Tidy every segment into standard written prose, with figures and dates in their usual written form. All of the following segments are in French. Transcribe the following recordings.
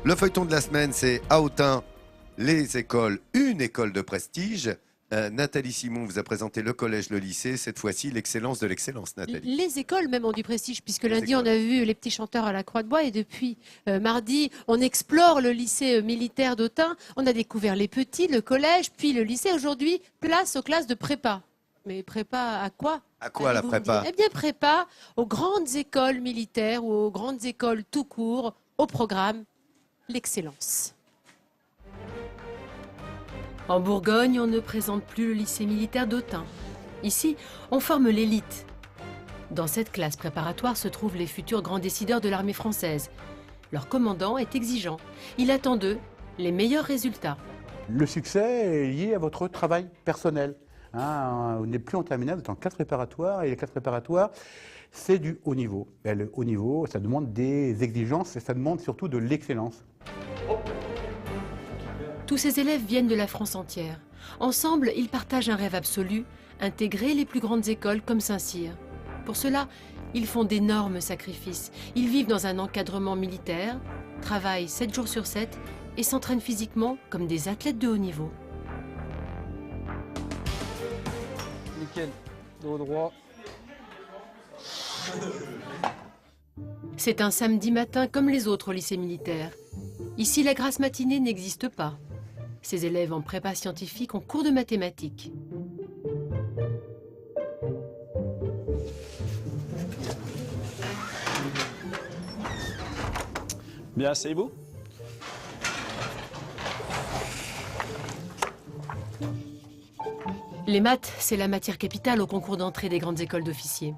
Le feuilleton de la semaine, c'est à Autun, les écoles, une école de prestige. Nathalie Simon vous a présenté le collège, le lycée, cette fois-ci l'excellence de l'excellence, Nathalie. Les écoles même ont du prestige, puisque Les lundi écoles. on a vu les petits chanteurs à la Croix de Bois et depuis mardi on explore le lycée militaire d'Autun. On a découvert les petits, le collège, puis le lycée. Aujourd'hui, place aux classes de prépa. Mais prépa à quoi? À quoi la Allez-vous me prépa? dire? Eh bien prépa aux grandes écoles militaires ou aux grandes écoles tout court, au programme l'excellence. En Bourgogne, on ne présente plus le lycée militaire d'Autun. Ici, on forme l'élite. Dans cette classe préparatoire se trouvent les futurs grands décideurs de l'armée française. Leur commandant est exigeant. Il attend d'eux les meilleurs résultats. Le succès est lié à votre travail personnel. Vous n'êtes plus en terminale, vous êtes en classe préparatoire, et les classes préparatoires, c'est du haut niveau. Et le haut niveau, ça demande des exigences et ça demande surtout de l'excellence. Tous ces élèves viennent de la France entière. Ensemble, ils partagent un rêve absolu, intégrer les plus grandes écoles comme Saint-Cyr. Pour cela, ils font d'énormes sacrifices. Ils vivent dans un encadrement militaire, travaillent 7 jours sur 7 et s'entraînent physiquement comme des athlètes de haut niveau. Nickel, dos droit. C'est un samedi matin comme les autres au lycée militaire. Ici, la grasse matinée n'existe pas. Ces élèves en prépa scientifique ont cours de mathématiques. Bien, asseyez-vous. Les maths, c'est la matière capitale au concours d'entrée des grandes écoles d'officiers.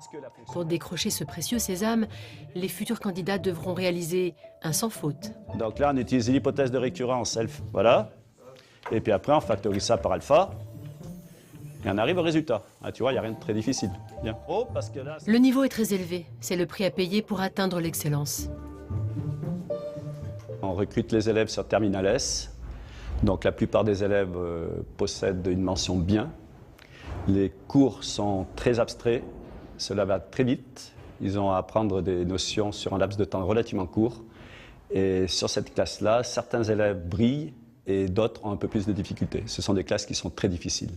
Pour décrocher ce précieux sésame, les futurs candidats devront réaliser un sans faute. Donc là, on utilise l'hypothèse de récurrence, voilà. Et puis après, on factorise ça par alpha. Et on arrive au résultat. Ah, tu vois, il n'y a rien de très difficile. Bien. Oh, parce que là, Le niveau est très élevé. C'est le prix à payer pour atteindre l'excellence. on recrute les élèves sur Terminal S. Donc la plupart des élèves possèdent une mention bien. Les cours sont très abstraits. Cela va très vite. Ils ont à apprendre des notions sur un laps de temps relativement court. Et sur cette classe-là, certains élèves brillent et d'autres ont un peu plus de difficultés. Ce sont des classes qui sont très difficiles.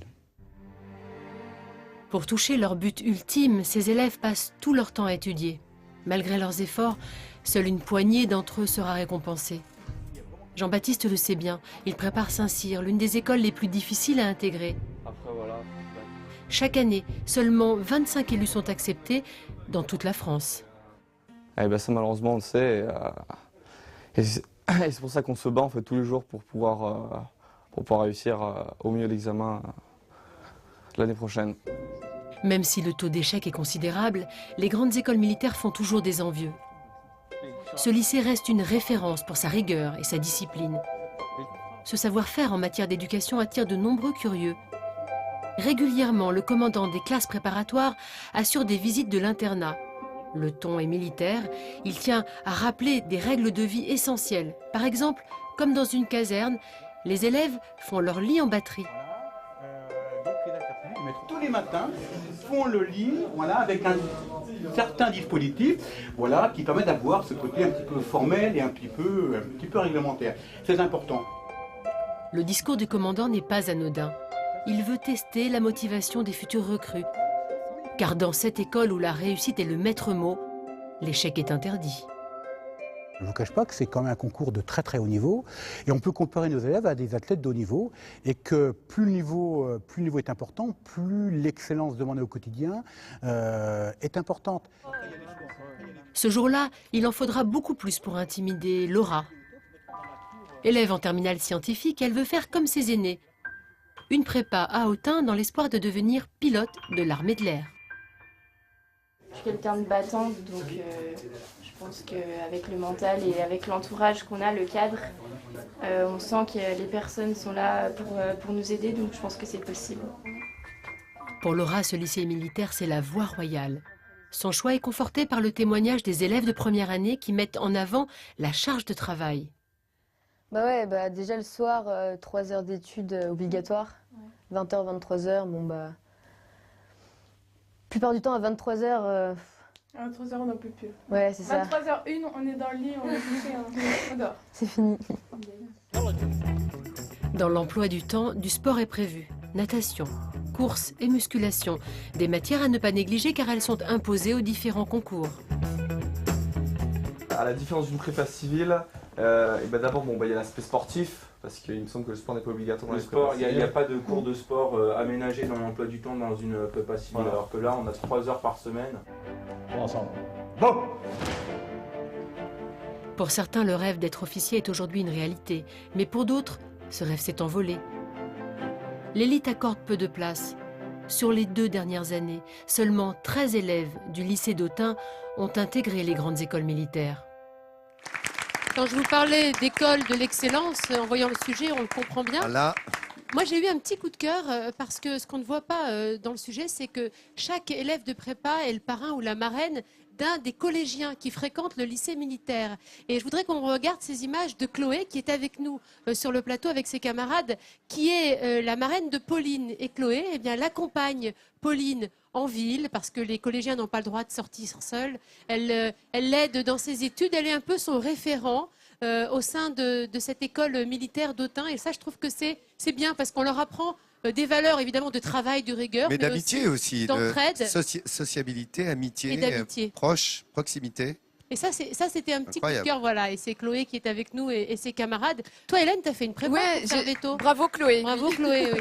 Pour toucher leur but ultime, ces élèves passent tout leur temps à étudier. Malgré leurs efforts, seule une poignée d'entre eux sera récompensée. Jean-Baptiste le sait bien, il prépare Saint-Cyr, l'une des écoles les plus difficiles à intégrer. Après, voilà. Chaque année, seulement 25 élus sont acceptés dans toute la France. Eh ben ça, malheureusement, on le sait. Et c'est pour ça qu'on se bat en fait, tous les jours pour pouvoir réussir au mieux l'examen l'année prochaine. Même si le taux d'échec est considérable, les grandes écoles militaires font toujours des envieux. Ce lycée reste une référence pour sa rigueur et sa discipline. Ce savoir-faire en matière d'éducation attire de nombreux curieux. Régulièrement, le commandant des classes préparatoires assure des visites de l'internat. Le ton est militaire, il tient à rappeler des règles de vie essentielles. Par exemple, comme dans une caserne, les élèves font leur lit en batterie. Mais tous les matins, font le lit avec un certain dispositif qui permet d'avoir ce côté un petit peu formel et un petit peu réglementaire. C'est important. Le discours du commandant n'est pas anodin. Il veut tester la motivation des futurs recrues. Car dans cette école où la réussite est le maître mot, l'échec est interdit. Je ne vous cache pas que c'est quand même un concours de très très haut niveau et on peut comparer nos élèves à des athlètes de haut niveau et que plus le niveau est important, plus l'excellence demandée au quotidien est importante. Ce jour-là, il en faudra beaucoup plus pour intimider Laura. Élève en terminale scientifique, elle veut faire comme ses aînés. Une prépa à Autun dans l'espoir de devenir pilote de l'armée de l'air. Je suis quelqu'un de battante, donc je pense qu'avec le mental et avec l'entourage qu'on a, le cadre, on sent que les personnes sont là pour nous aider, donc je pense que c'est possible. Pour Laura, ce lycée militaire, c'est la voie royale. Son choix est conforté par le témoignage des élèves de première année qui mettent en avant la charge de travail. Déjà le soir, 3 heures d'études obligatoires, 20h, 23h, la plupart du temps à 23h, À 23h, on n'en peut plus. Ouais, c'est ça. 23h01, on est dans le lit, on est couché, on dort. C'est fini. Dans l'emploi du temps, du sport est prévu. Natation, course et musculation. Des matières à ne pas négliger car elles sont imposées aux différents concours. À la différence d'une prépa civile, d'abord il y a l'aspect sportif, parce qu'il me semble que le sport n'est pas obligatoire dans Le les sport, prépas il n'y a civiles. pas de cours de sport aménagé dans l'emploi du temps dans une prépa civile, Voilà. alors que là on a 3 heures par semaine. Ensemble. Pour certains, le rêve d'être officier est aujourd'hui une réalité. Mais pour d'autres, ce rêve s'est envolé. L'élite accorde peu de place. Sur les 2 dernières années, seulement 13 élèves du lycée d'Autun ont intégré les grandes écoles militaires. Quand je vous parlais d'école de l'excellence, en voyant le sujet, on le comprend bien. Voilà. Moi, j'ai eu un petit coup de cœur parce que ce qu'on ne voit pas dans le sujet, c'est que chaque élève de prépa est le parrain ou la marraine d'un des collégiens qui fréquentent le lycée militaire. Et je voudrais qu'on regarde ces images de Chloé qui est avec nous sur le plateau avec ses camarades, qui est la marraine de Pauline. Et Chloé, eh bien, l'accompagne Pauline en ville parce que les collégiens n'ont pas le droit de sortir seuls. Elle l'aide dans ses études, elle est un peu son référent. Au sein de cette école militaire d'Autun. Et ça, je trouve que c'est bien parce qu'on leur apprend des valeurs, évidemment, de travail, de rigueur. Mais d'amitié aussi, d'entraide. Sociabilité, amitié, Et d'amitié. proximité. Et ça, c'était un petit coup de Incroyable. cœur, voilà. Et c'est Chloé qui est avec nous et ses camarades. Toi, Hélène, tu as fait une prépa pour faire veto. Bravo Chloé. Bravo, Chloé, oui.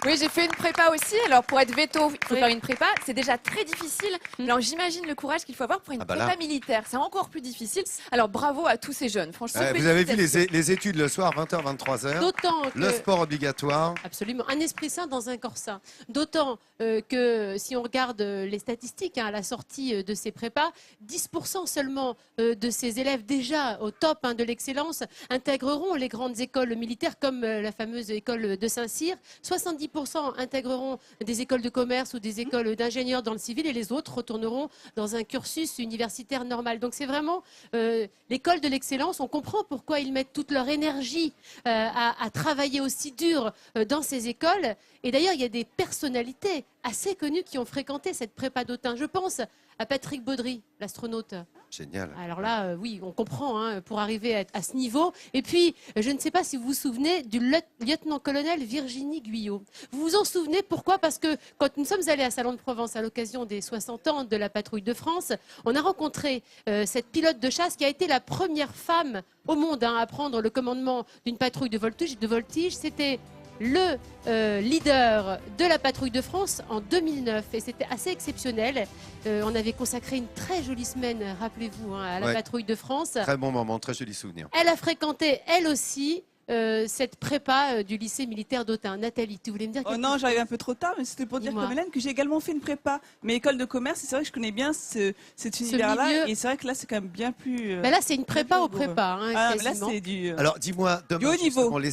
Oui, j'ai fait une prépa aussi. Alors pour être veto, il faut Oui. faire une prépa. C'est déjà très difficile. Alors j'imagine le courage qu'il faut avoir pour une prépa là. militaire. C'est encore plus difficile. Alors bravo à tous ces jeunes. Franchement, Vous avez vu félicitations. les études le soir, 20h, 23h. D'autant que... Le sport obligatoire. Absolument, un esprit sain dans un corps sain. D'autant que si on regarde les statistiques à la sortie de ces prépas, 10% seulement de ces élèves déjà au top de l'excellence intégreront les grandes écoles militaires comme la fameuse école de Saint-Cyr. 70% intégreront des écoles de commerce ou des écoles d'ingénieurs dans le civil et les autres retourneront dans un cursus universitaire normal. Donc c'est vraiment l'école de l'excellence. On comprend pourquoi ils mettent toute leur énergie à travailler aussi dur dans ces écoles. Et d'ailleurs, il y a des personnalités assez connues qui ont fréquenté cette prépa d'Autun. Je pense à Patrick Baudry, l'astronaute. Génial. Alors là, oui, on comprend pour arriver à ce niveau. Et puis, je ne sais pas si vous vous souvenez du lieutenant-colonel Virginie Guyot. Vous vous en souvenez, pourquoi? Parce que quand nous sommes allés à Salon de Provence à l'occasion des 60 ans de la patrouille de France, on a rencontré cette pilote de chasse qui a été la première femme au monde à prendre le commandement d'une patrouille de voltige. C'était le leader de la patrouille de France en 2009 et c'était assez exceptionnel. On avait consacré une très jolie semaine, rappelez-vous, à la patrouille de France. Très bon moment, très joli souvenir. Elle a fréquenté, elle aussi, cette prépa du lycée militaire d'Autun. Nathalie, tu voulais me dire quelque chose? Non, j'arrive un peu trop tard, mais c'était pour dire comme Hélène que j'ai également fait une prépa, mais école de commerce, et c'est vrai que je connais bien cet univers-là, et c'est vrai que là, c'est quand même bien plus... Là, c'est une prépa au prépa, mais là, quasiment. c'est du... Alors, dis-moi, du haut demain, niveau. justement, les